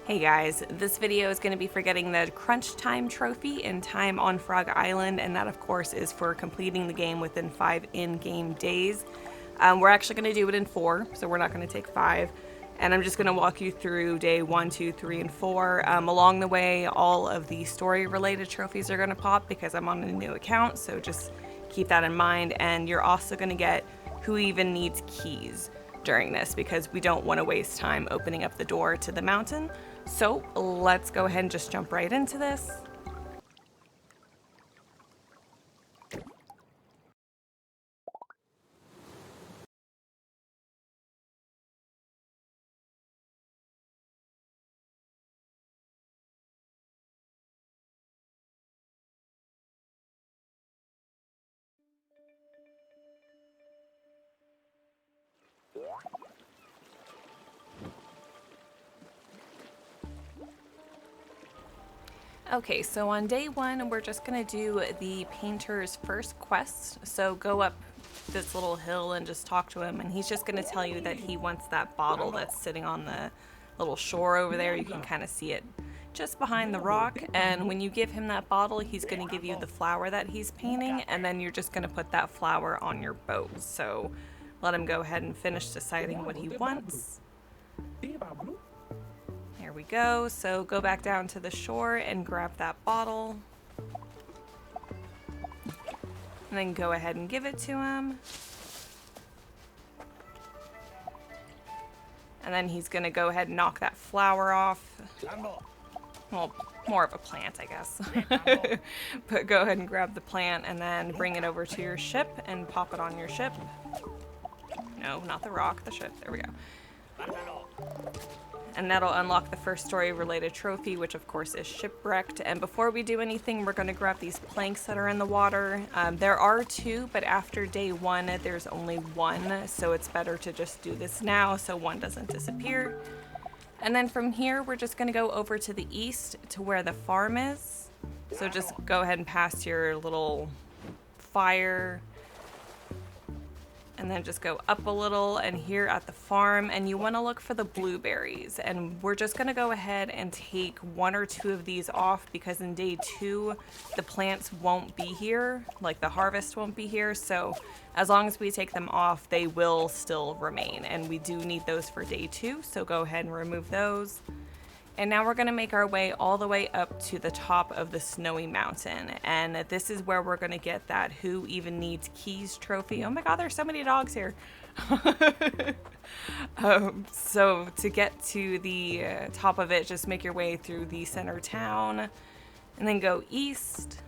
Hey guys, this video is going to be for getting the Crunch Time trophy in Time on Frog Island, and that of course is for completing the game within 5 in-game days. We're actually going to do it in 4, so we're not going to take 5. And I'm just going to walk you through day 1, 2, 3, and 4. Along the way, all of the story-related trophies are going to pop because I'm on a new account, so just keep that in mind. And you're also going to get who even needs keys during this because we don't want to waste time opening up the door to the mountain. So let's go ahead and just jump right into this. Okay, so on day 1, we're just gonna do the painter's first quest. So go up this little hill and just talk to him, and he's just gonna tell you that he wants that bottle that's sitting on the little shore over there. You can kind of see it just behind the rock, and when you give him that bottle, he's gonna give you the flower that he's painting, and then you're just gonna put that flower on your boat. So let him go ahead and finish deciding what he wants. There we go. So go back down to the shore and grab that bottle. And then go ahead and give it to him. And then he's going to go ahead and knock that flower off. Well, more of a plant, I guess. But go ahead and grab the plant and then bring it over to your ship and pop it on your ship. No, not the rock, the ship. There we go. And that'll unlock the first story-related trophy, which of course is shipwrecked. And before we do anything, we're going to grab these planks that are in the water. There are 2, but after day 1, there's only 1. So it's better to just do this now so 1 doesn't disappear. And then from here, we're just going to go over to the east to where the farm is. So just go ahead and pass your little fire. And then just go up a little and here at the farm, and you want to look for the blueberries. And we're just going to go ahead and take 1 or 2 of these off because in day 2 the plants won't be here, like the harvest won't be here. So as long as we take them off, they will still remain, and we do need those for day 2, so go ahead and remove those. And now we're going to make our way all the way up to the top of the snowy mountain. And this is where we're going to get that Who Even Needs Keys trophy. Oh my god, there's so many dogs here. So to get to the top of it, just make your way through the center town. And then go east.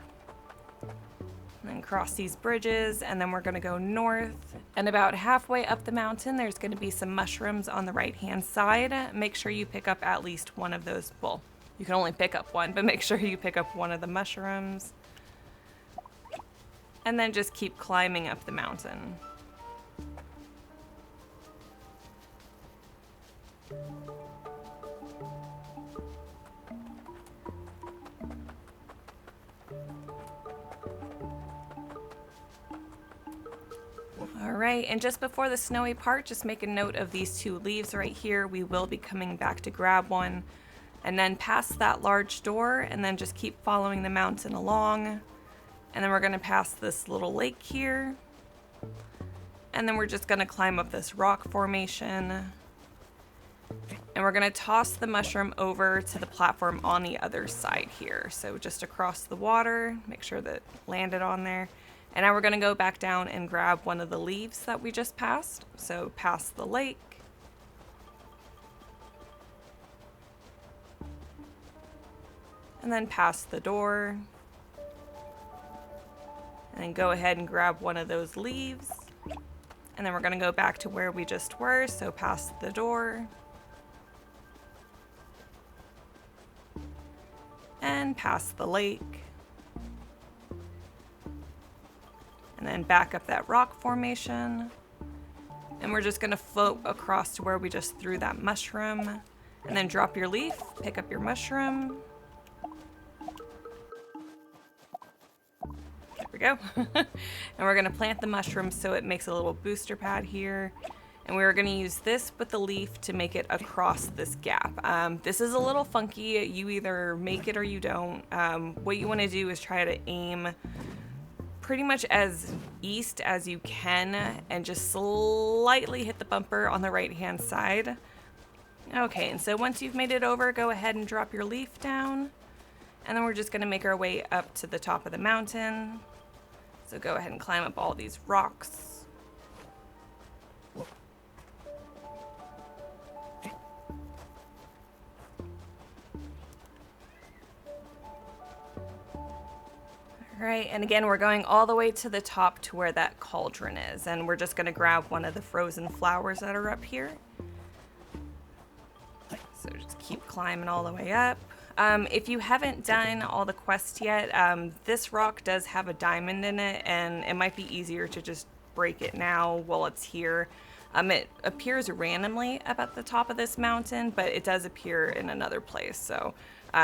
And then cross these bridges. And then we're going to go north. And about halfway up the mountain, there's going to be some mushrooms on the right-hand side. Make sure you pick up at least 1 of those. Well, you can only pick up 1, but make sure you pick up 1 of the mushrooms. And then just keep climbing up the mountain. Alright, and just before the snowy part, just make a note of these 2 leaves right here. We will be coming back to grab one. And then past that large door, and then just keep following the mountain along. And then we're going to pass this little lake here. And then we're just going to climb up this rock formation. And we're going to toss the mushroom over to the platform on the other side here. So just across the water, make sure that it landed on there. And now we're going to go back down and grab 1 of the leaves that we just passed. So past the lake. And then past the door. And then go ahead and grab 1 of those leaves. And then we're going to go back to where we just were. So past the door. And past the lake. And then back up that rock formation. And we're just going to float across to where we just threw that mushroom. And then drop your leaf, pick up your mushroom. There we go. And we're going to plant the mushroom so it makes a little booster pad here. And we're going to use this with the leaf to make it across this gap. This is a little funky. You either make it or you don't. What you want to do is try to aim pretty much as east as you can and just slightly hit the bumper on the right hand side. Okay, and so once you've made it over, go ahead and drop your leaf down. And then we're just going to make our way up to the top of the mountain. So go ahead and climb up all these rocks. Right, and again, we're going all the way to the top to where that cauldron is, and we're just gonna grab one of the frozen flowers that are up here. So just keep climbing all the way up. If you haven't done all the quests yet, this rock does have a diamond in it, and it might be easier to just break it now while it's here. It appears randomly up at the top of this mountain, but it does appear in another place, so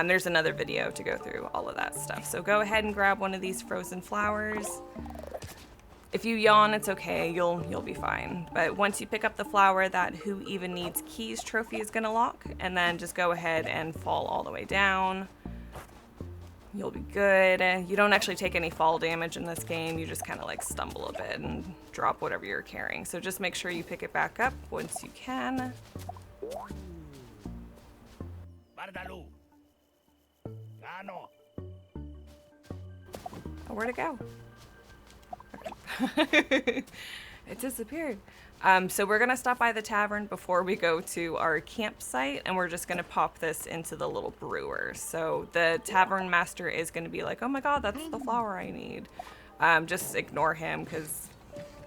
there's another video to go through all of that stuff. So go ahead and grab one of these frozen flowers. If you yawn, it's okay, you'll be fine. But once you pick up the flower, that Who Even Needs Keys trophy is gonna lock, and then just go ahead and fall all the way down. You'll be good. You don't actually take any fall damage in this game, you just kind of like stumble a bit and drop whatever you're carrying. So just make sure you pick it back up once you can. Oh, where'd it go? Okay. It disappeared. So we're gonna stop by the tavern before we go to our campsite, and we're just gonna pop this into the little brewer. So the tavern master is gonna be like, oh my god, that's the flower I need. Just ignore him because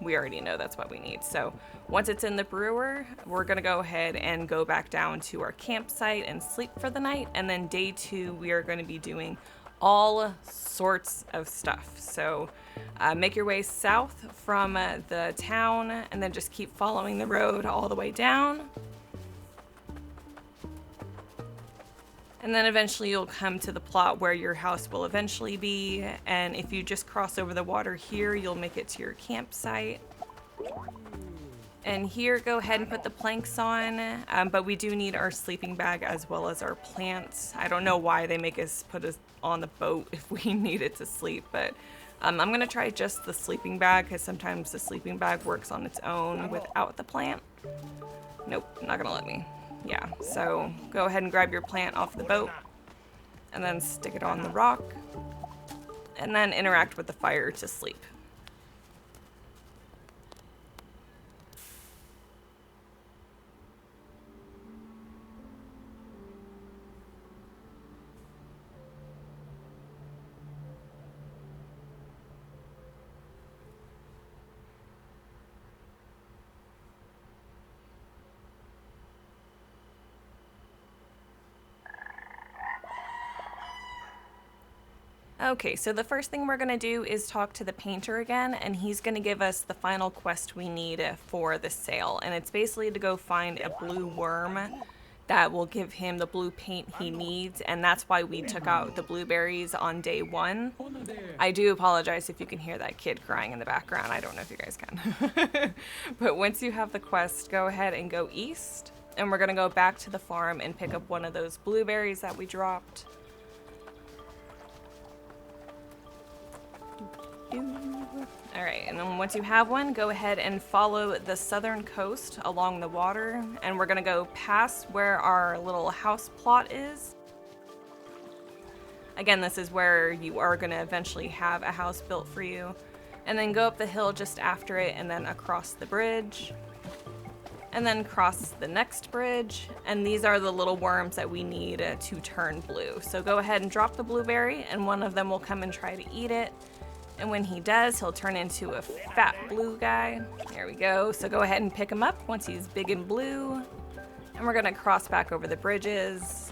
we already know that's what we need. So once it's in the brewer, we're gonna go ahead and go back down to our campsite and sleep for the night. And then day 2, we are gonna be doing all sorts of stuff. So make your way south from the town and then just keep following the road all the way down. And then eventually you'll come to the plot where your house will eventually be. And if you just cross over the water here, you'll make it to your campsite. And here, go ahead and put the planks on, but we do need our sleeping bag as well as our plants. I don't know why they make us put us on the boat if we needed to sleep, but I'm gonna try just the sleeping bag because sometimes the sleeping bag works on its own without the plant. Nope, not gonna let me. Yeah, so go ahead and grab your plant off the boat and then stick it on the rock and then interact with the fire to sleep. Okay, so the first thing we're going to do is talk to the painter again, and he's going to give us the final quest we need for the sale. And it's basically to go find a blue worm that will give him the blue paint he needs, and that's why we took out the blueberries on day 1. I do apologize if you can hear that kid crying in the background. I don't know if you guys can. But once you have the quest, go ahead and go east, and we're going to go back to the farm and pick up one of those blueberries that we dropped. Alright, and then once you have one, go ahead and follow the southern coast along the water, and we're gonna go past where our little house plot is. Again, this is where you are gonna eventually have a house built for you. And then go up the hill just after it, and then across the bridge. And then cross the next bridge, and these are the little worms that we need to turn blue. So go ahead and drop the blueberry, and one of them will come and try to eat it. And when he does, he'll turn into a fat blue guy. There we go. So go ahead and pick him up once he's big and blue. And we're gonna cross back over the bridges.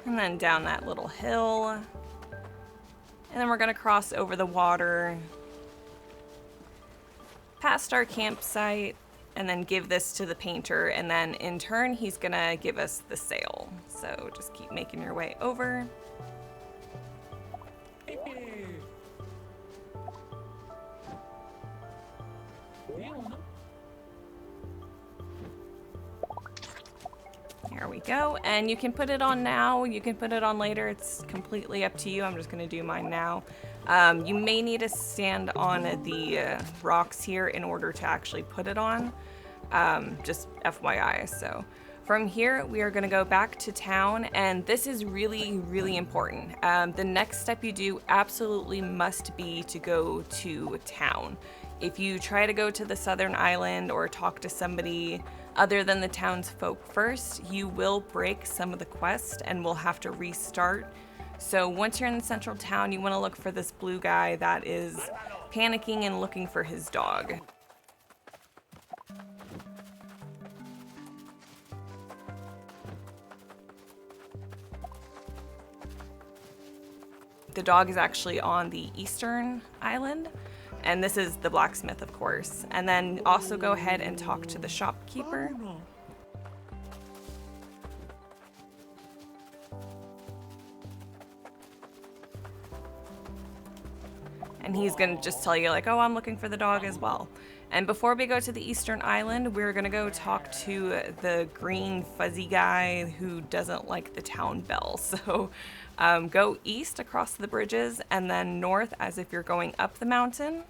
And then down that little hill. And then we're gonna cross over the water, past our campsite, and then give this to the painter. And then in turn, he's gonna give us the sale. So just keep making your way over. go. And you can put it on now, you can put it on later. It's completely up to you. I'm just gonna do mine now. You may need to stand on the rocks here in order to actually put it on. Just FYI. So from here, we are going to go back to town, and this is really, really important. The next step you do absolutely must be to go to town. If you try to go to the southern island or talk to somebody other than the townsfolk first, you will break some of the quest and will have to restart. So once you're in the central town, you want to look for this blue guy that is panicking and looking for his dog. The dog is actually on the eastern island, and this is the blacksmith, of course. And then also go ahead and talk to the shopkeeper. And he's gonna just tell you like, oh, I'm looking for the dog as well. And before we go to the eastern island, we're gonna go talk to the green fuzzy guy who doesn't like the town bell. So go east across the bridges and then north as if you're going up the mountain.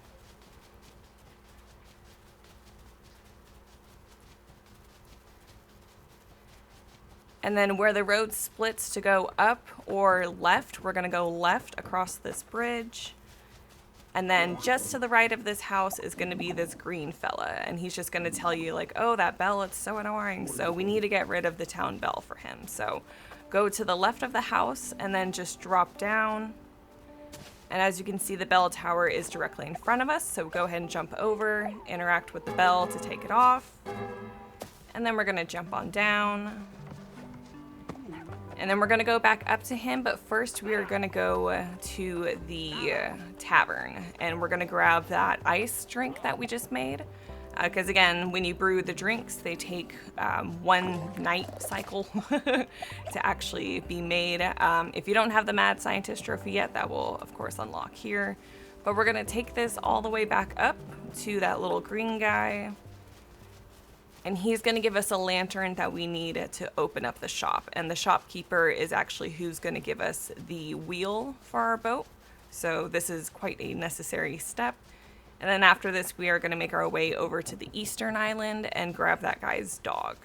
And then where the road splits to go up or left, we're gonna go left across this bridge. And then just to the right of this house is going to be this green fella. And he's just going to tell you like, oh, that bell, it's so annoying. So we need to get rid of the town bell for him. So go to the left of the house and then just drop down. And as you can see, the bell tower is directly in front of us. So go ahead and jump over, interact with the bell to take it off. And then we're going to jump on down. And then we're going to go back up to him, but first we are going to go to the tavern, and we're going to grab that ice drink that we just made. Because again, when you brew the drinks, they take one night cycle to actually be made. If you don't have the Mad Scientist trophy yet, that will of course unlock here. But we're going to take this all the way back up to that little green guy. And he's going to give us a lantern that we need to open up the shop. And the shopkeeper is actually who's going to give us the wheel for our boat. So this is quite a necessary step. And then after this, we are going to make our way over to the eastern island and grab that guy's dog.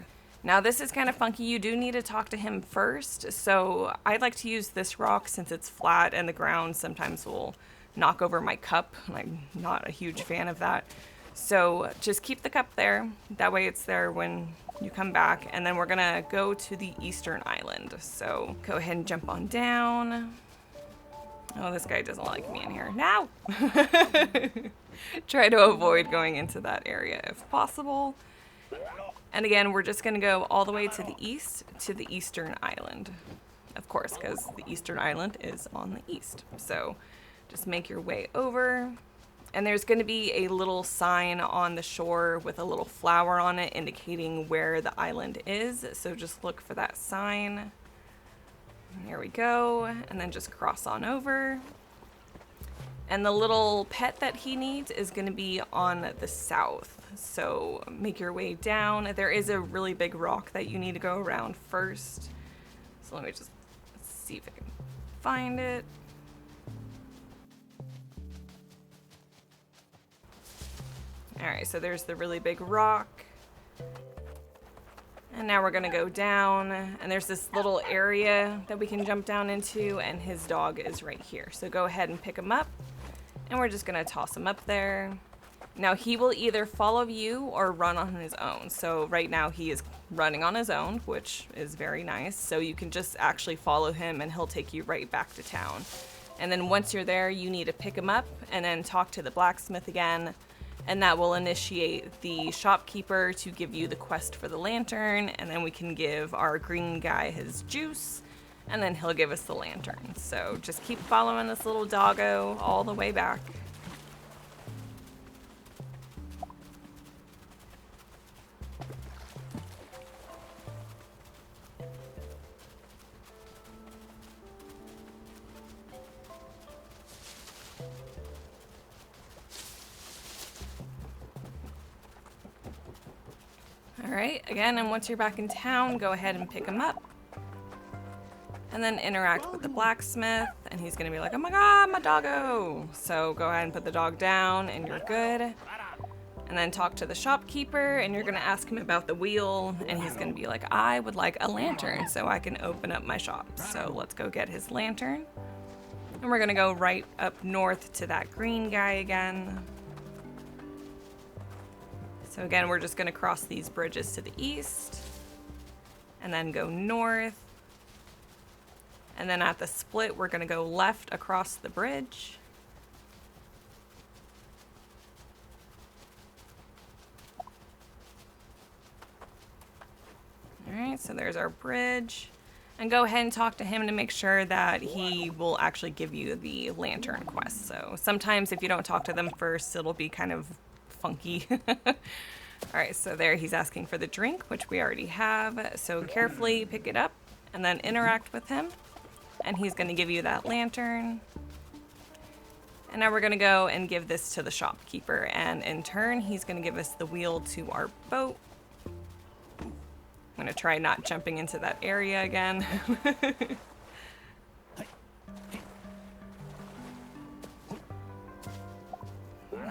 Now this is kind of funky. You do need to talk to him first. So I'd like to use this rock since it's flat and the ground sometimes will knock over my cup. I'm not a huge fan of that. So just keep the cup there. That way it's there when you come back. And then we're gonna go to the eastern island. So go ahead and jump on down. Oh, this guy doesn't like me in here. Now! Try to avoid going into that area if possible. And again, we're just gonna go all the way to the east to the eastern island. Of course, because the eastern island is on the east. So just make your way over. And there's going to be a little sign on the shore with a little flower on it indicating where the island is. So just look for that sign. Here we go. And then just cross on over. And the little pet that he needs is going to be on the south. So make your way down. There is a really big rock that you need to go around first. So let me just see if I can find it. Alright, so there's the really big rock. And now we're gonna go down, and there's this little area that we can jump down into, and his dog is right here. So go ahead and pick him up, and we're just gonna toss him up there. Now he will either follow you or run on his own. So right now he is running on his own, which is very nice. So you can just actually follow him and he'll take you right back to town. And then once you're there, you need to pick him up and then talk to the blacksmith again. And that will initiate the shopkeeper to give you the quest for the lantern, and then we can give our green guy his juice, and then he'll give us the lantern. So just keep following this little doggo all the way back. Alright, again, and once you're back in town, go ahead and pick him up. And then interact with the blacksmith, and he's gonna be like, oh my god, my doggo! So go ahead and put the dog down, and you're good. And then talk to the shopkeeper, and you're gonna ask him about the wheel, and he's gonna be like, I would like a lantern so I can open up my shop. So let's go get his lantern. And we're gonna go right up north to that green guy again. So again, we're just gonna cross these bridges to the east, and then go north. And then at the split, we're gonna go left across the bridge. Alright, so there's our bridge. And go ahead and talk to him to make sure that he will actually give you the lantern quest. So sometimes if you don't talk to them first, it'll be kind of funky. Alright, so there he's asking for the drink, which we already have. So carefully pick it up and then interact with him. And he's going to give you that lantern. And now we're going to go and give this to the shopkeeper. And in turn, he's going to give us the wheel to our boat. I'm going to try not jumping into that area again.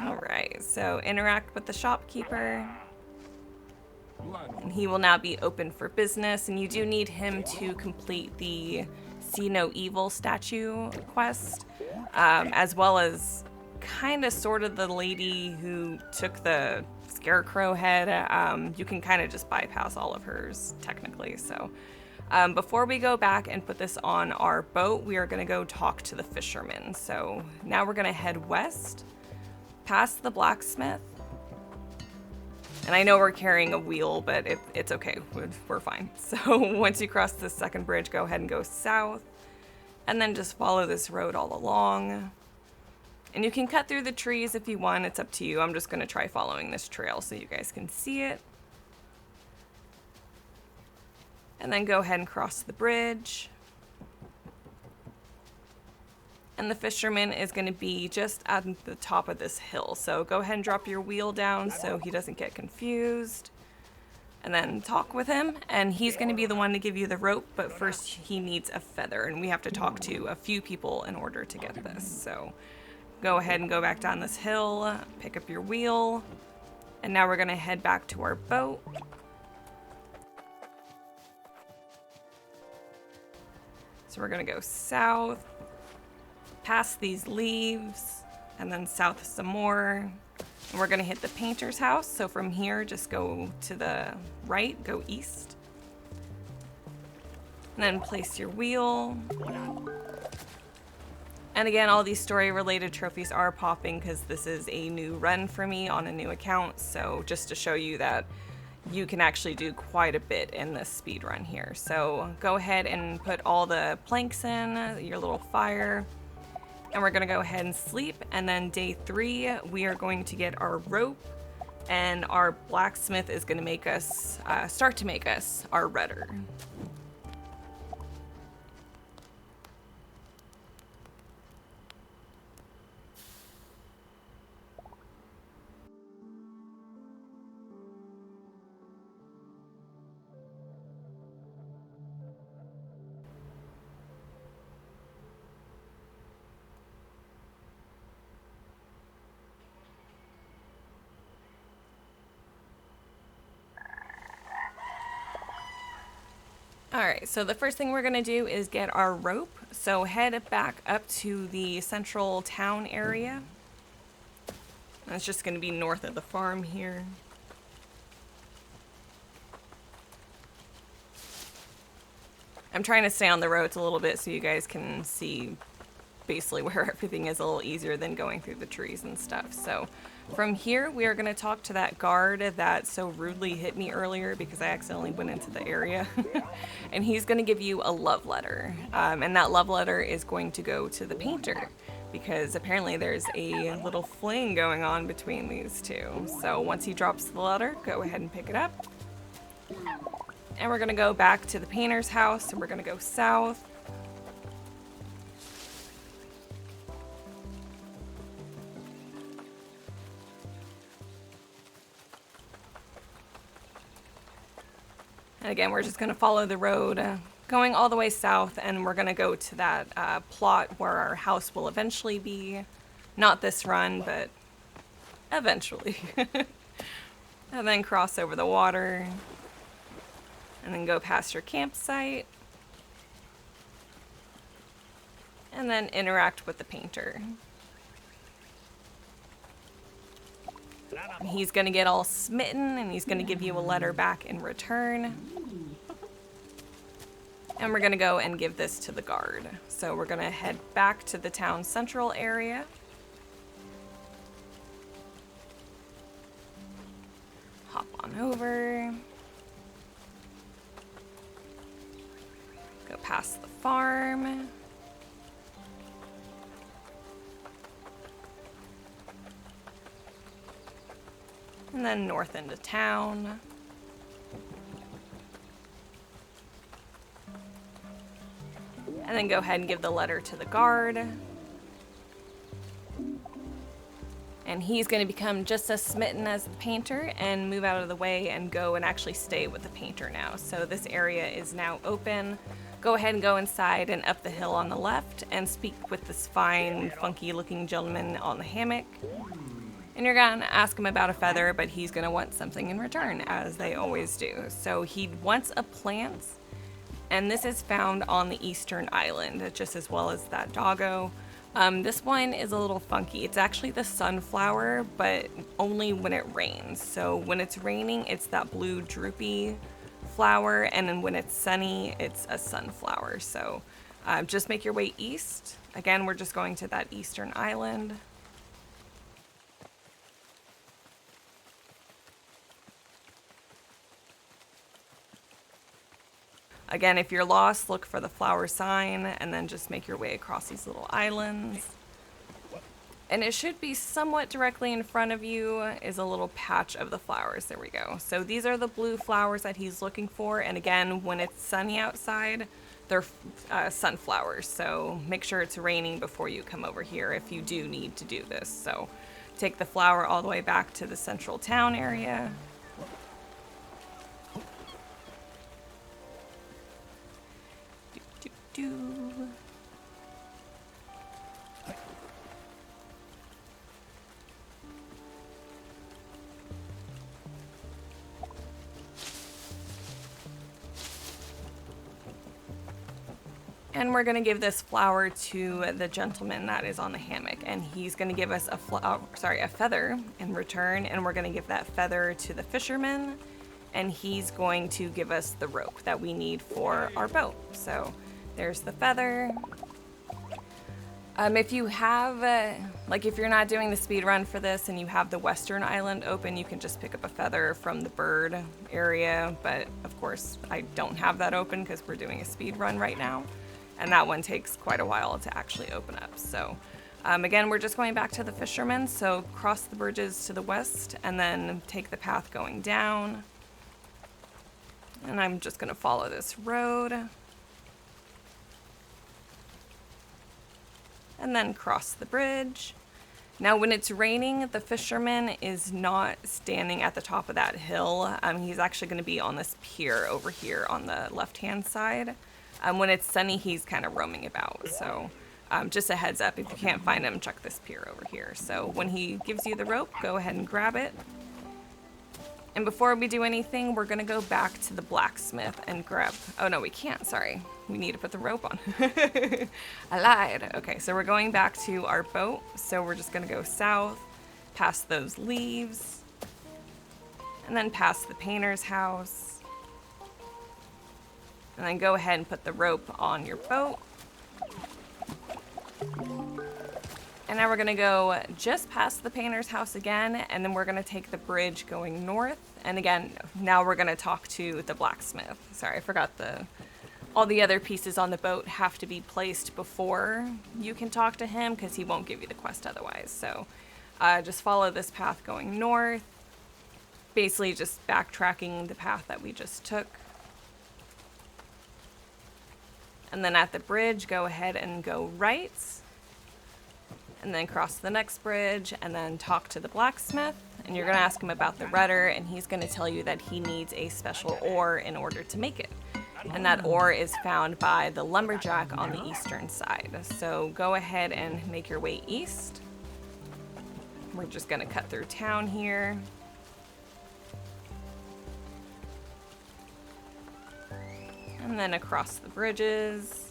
Alright, so interact with the shopkeeper. And he will now be open for business. And you do need him to complete the See No Evil statue quest, as well as kind of sort of the lady who took the scarecrow head. You can kind of just bypass all of hers technically. So before we go back and put this on our boat, we are going to go talk to the fisherman. So now we're going to head west past the blacksmith. And I know we're carrying a wheel, but it's okay. We're fine. So once you cross the second bridge, go ahead and go south. And then just follow this road all along. And you can cut through the trees if you want. It's up to you. I'm just going to try following this trail so you guys can see it. And then go ahead and cross the bridge. And the fisherman is going to be just at the top of this hill. So go ahead and drop your wheel down so he doesn't get confused. And then talk with him. And he's going to be the one to give you the rope. But first he needs a feather. And we have to talk to a few people in order to get this. So go ahead and go back down this hill. Pick up your wheel. And now we're going to head back to our boat. So we're going to go south. Past these leaves, and then south some more. And we're gonna hit the painter's house. So from here, just go to the right, go east. And then place your wheel. And again, all these story-related trophies are popping because this is a new run for me on a new account. So just to show you that you can actually do quite a bit in this speed run here. So go ahead and put all the planks in, your little fire. And we're going to go ahead and sleep. And then day 3, we are going to get our rope. And our blacksmith is going to make us, start to make us our rudder. Alright, so the first thing we're going to do is get our rope. So head back up to the central town area. And it's just going to be north of the farm here. I'm trying to stay on the roads a little bit so you guys can see basically where everything is a little easier than going through the trees and stuff. So from here, we are going to talk to that guard that so rudely hit me earlier because I accidentally went into the area. And he's going to give you a love letter. And that love letter is going to go to the painter because apparently there's a little fling going on between these two. So once he drops the letter, go ahead and pick it up. And we're going to go back to the painter's house and we're going to go south. And again, we're just going to follow the road going all the way south, and we're going to go to that plot where our house will eventually be. Not this run, but eventually. And then cross over the water, and then go past your campsite, and then interact with the painter. He's going to get all smitten, and he's going to give you a letter back in return. And we're going to go and give this to the guard. So we're going to head back to the town central area. Hop on over. Go past the farm. And then north into town. And then go ahead and give the letter to the guard. And he's going to become just as smitten as the painter and move out of the way and go and actually stay with the painter now. So this area is now open. Go ahead and go inside and up the hill on the left and speak with this fine, funky looking gentleman on the hammock. And you're going to ask him about a feather, but he's going to want something in return, as they always do. So he wants a plant, and this is found on the eastern island, just as well as that doggo. This one is a little funky. It's actually the sunflower, but only when it rains. So when it's raining, it's that blue droopy flower, and then when it's sunny, it's a sunflower. So just make your way east. Again, we're just going to that eastern island. Again, if you're lost, look for the flower sign and then just make your way across these little islands. And it should be somewhat directly in front of you is a little patch of the flowers. There we go. So these are the blue flowers that he's looking for. And again, when it's sunny outside, they're sunflowers. So make sure it's raining before you come over here if you do need to do this. So take the flower all the way back to the central town area. And we're going to give this flower to the gentleman that is on the hammock, and he's going to give us a feather in return, and we're going to give that feather to the fisherman, and he's going to give us the rope that we need for our boat. So there's the feather. If you have, if you're not doing the speed run for this and you have the western island open, you can just pick up a feather from the bird area. But of course, I don't have that open because we're doing a speed run right now. And that one takes quite a while to actually open up. So again, we're just going back to the fisherman. So cross the bridges to the west and then take the path going down. And I'm just going to follow this road. And then cross the bridge. Now when it's raining, the fisherman is not standing at the top of that hill. He's actually going to be on this pier over here on the left-hand side. When it's sunny, he's kind of roaming about. So just a heads up, if you can't find him, check this pier over here. So when he gives you the rope, go ahead and grab it. And before we do anything, we're going to go back to the blacksmith and grab... Oh, no, we can't. Sorry. We need to put the rope on. I lied. Okay, so we're going back to our boat. So we're just going to go south, past those leaves, and then past the painter's house. And then go ahead and put the rope on your boat. And now we're going to go just past the painter's house again, and then we're going to take the bridge going north. And again, now we're going to talk to the blacksmith. Sorry, I forgot all the other pieces on the boat have to be placed before you can talk to him because he won't give you the quest otherwise. So just follow this path going north, basically just backtracking the path that we just took. And then at the bridge, go ahead and go right. And then cross the next bridge and then talk to the blacksmith. and you're going to ask him about the rudder, and he's going to tell you that he needs a special ore in order to make it. And that ore is found by the lumberjack on the eastern side. So go ahead and make your way east. We're just going to cut through town here. And then across the bridges.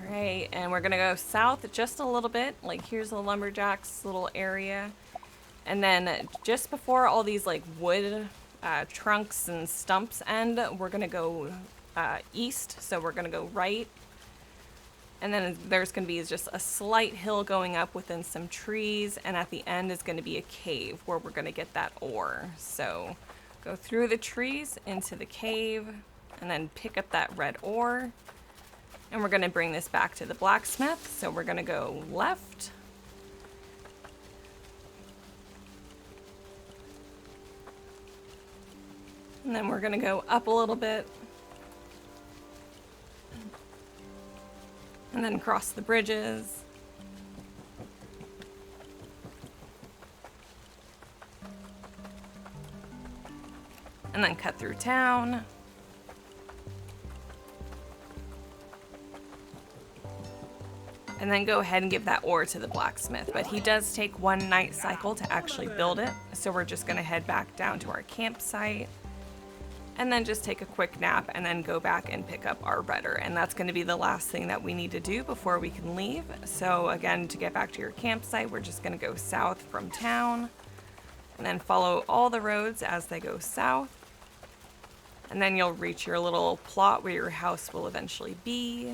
Alright, and we're gonna go south just a little bit. Like, here's the lumberjack's little area. And then just before all these like wood trunks and stumps end, we're gonna go east. So we're gonna go right. And then there's gonna be just a slight hill going up within some trees. And at the end is gonna be a cave where we're gonna get that ore. So go through the trees into the cave and then pick up that red ore. And we're going to bring this back to the blacksmith. So we're going to go left. And then we're going to go up a little bit. And then cross the bridges. And then cut through town. And then go ahead and give that ore to the blacksmith. But he does take one night cycle to actually build it. So we're just gonna head back down to our campsite and then just take a quick nap and then go back and pick up our rudder. And that's gonna be the last thing that we need to do before we can leave. So again, to get back to your campsite, we're just gonna go south from town and then follow all the roads as they go south. And then you'll reach your little plot where your house will eventually be.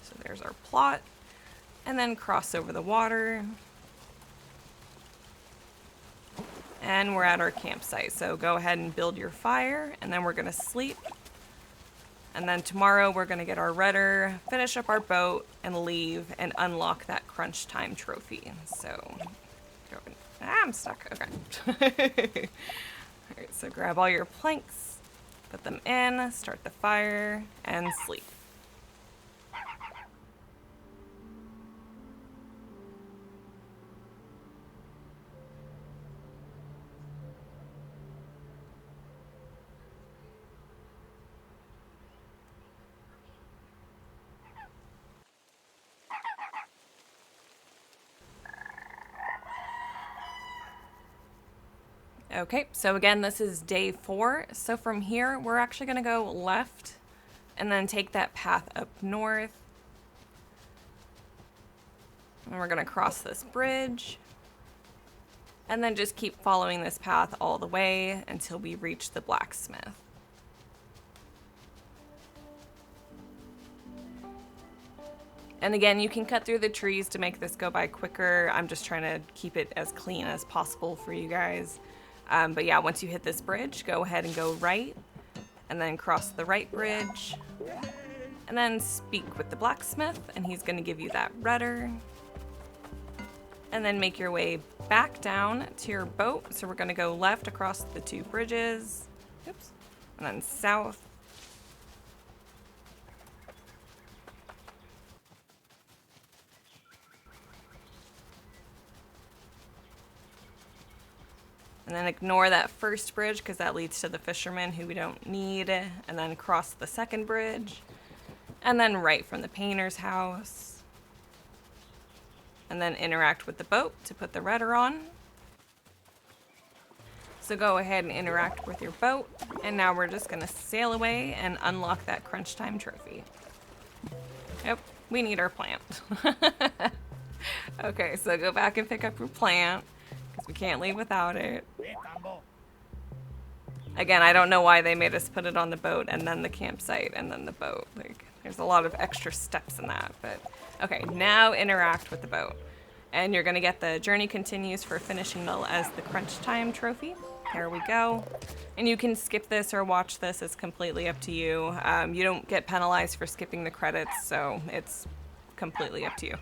So there's our plot. And then cross over the water. And we're at our campsite. So go ahead and build your fire, and then we're gonna sleep. And then tomorrow we're gonna get our rudder, finish up our boat, and leave and unlock that crunch time trophy. So, I'm stuck, okay. All right, so grab all your planks, put them in, start the fire, and sleep. Okay, so again, this is day 4. So from here, we're actually gonna go left and then take that path up north. And we're gonna cross this bridge. And then just keep following this path all the way until we reach the blacksmith. And again, you can cut through the trees to make this go by quicker. I'm just trying to keep it as clean as possible for you guys. But yeah, once you hit this bridge, go ahead and go right, and then cross the right bridge, and then speak with the blacksmith, and he's gonna give you that rudder. And then make your way back down to your boat. So we're gonna go left across the 2 bridges, oops, and then south. And then ignore that first bridge because that leads to the fishermen who we don't need. And then cross the second bridge. And then right from the painter's house. And then interact with the boat to put the rudder on. So go ahead and interact with your boat. And now we're just going to sail away and unlock that crunch time trophy. Yep, we need our plant. Okay, so go back and pick up your plant. We can't leave without it. Again, I don't know why they made us put it on the boat and then the campsite and then the boat. Like, there's a lot of extra steps in that, but okay, now interact with the boat. And you're gonna get the journey continues for finishing as the crunch time trophy. There we go. And you can skip this or watch this, it's completely up to you. You don't get penalized for skipping the credits, so it's completely up to you.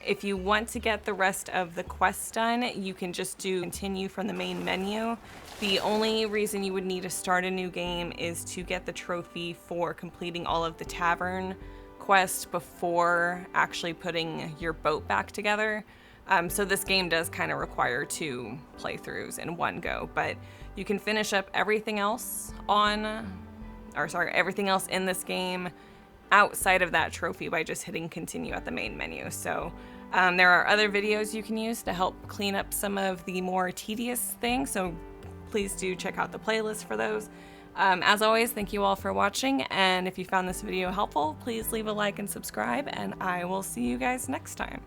If you want to get the rest of the quest done, you can just do continue from the main menu. The only reason you would need to start a new game is to get the trophy for completing all of the tavern quests before actually putting your boat back together. So this game does kind of require 2 playthroughs in one go, but you can finish up everything else everything else in this game outside of that trophy by just hitting continue at the main menu. So there are other videos you can use to help clean up some of the more tedious things, so please do check out the playlist for those. As always, thank you all for watching, and if you found this video helpful, please leave a like and subscribe, and I will see you guys next time.